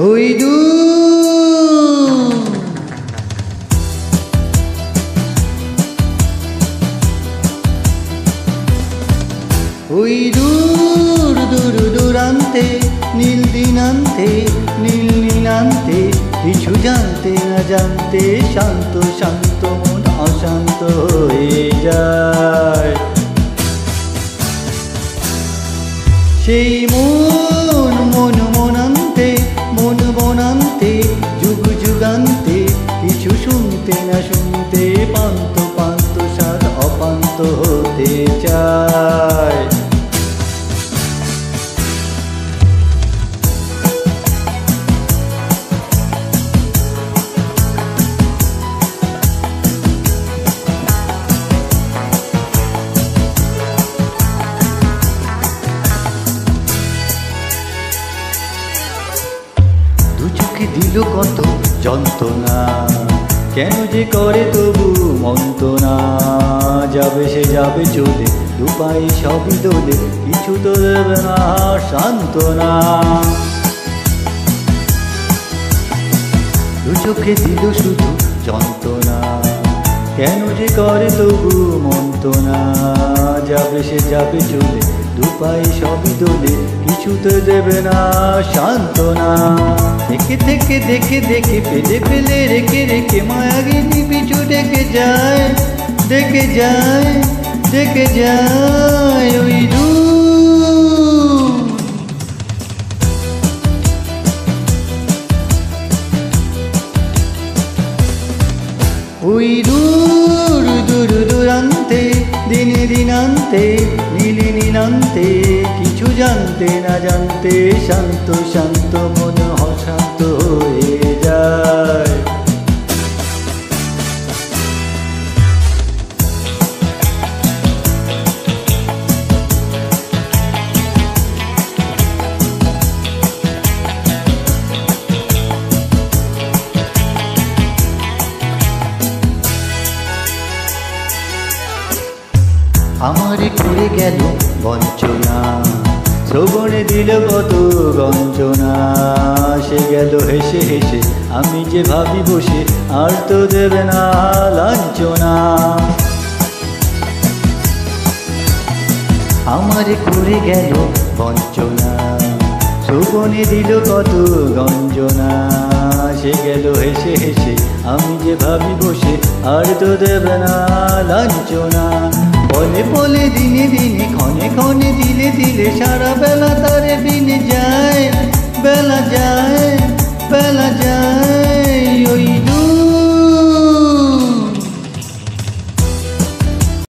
ওই দূর ওই দূর দূর দূরান্তে নীল দিনান্তে নীল নীলান্তে কিছু জানতে না জানতে শান্ত শান্ত মন অশান্ত হয়ে যায়। সেই মন মন মনান্তে মন বনান্তে যুগ যুগান্তে কিছু শুনতে না শুনতে পান্ত পান্ত সাত অপান্ত হতে চায়। দিল কত যন্ত্রণা কেন যে করে তবু মন্ত্রণা যাবে সে যাবে চলে দুপাই সবই দোলে কিছু তো দেবে না সান্ত্বনা। দু চোখে দিল শুধু যন্ত্রণা কেন যে করে তবু মন্ত্রণা যাবে সে যাবে চলে দুপাই সবই দোলে কিছু তো দেবে না সান্ত্বনা। দেখে থেকে দেখে দেখে ফেলে ফেলে রেখে রেখে মায়াগিনী পিছু ডেকে যায় ডেকে যায় ডেকে যায়। ওই দূর ওই দূর দূর দূরান্তে দিনে দিনান্তে নীলে নীলান্তে কিছু জানতে না জানতে শান্ত শান্ত মন অশান্ত হয়ে যায়। আমারে করে গেল বঞ্চনা শ্রবণে দিল কত গঞ্জনা সে গেল হেসে হেসে আমি যে ভাবি বসে আর তো দেবে না লাঞ্ছনা। আমারে করে গেল বঞ্চনা শ্রবণে দিল কত গঞ্জনা সে গেল হেসে হেসে আমি যে ভাবি বসে আর তো দেবে না লাঞ্ছনা। পলে পলে দিনে দিনে ক্ষণে ক্ষণে দিলে দিলে সারা বেলা তারে বিনে যায় বেলা যায় বেলা যায়।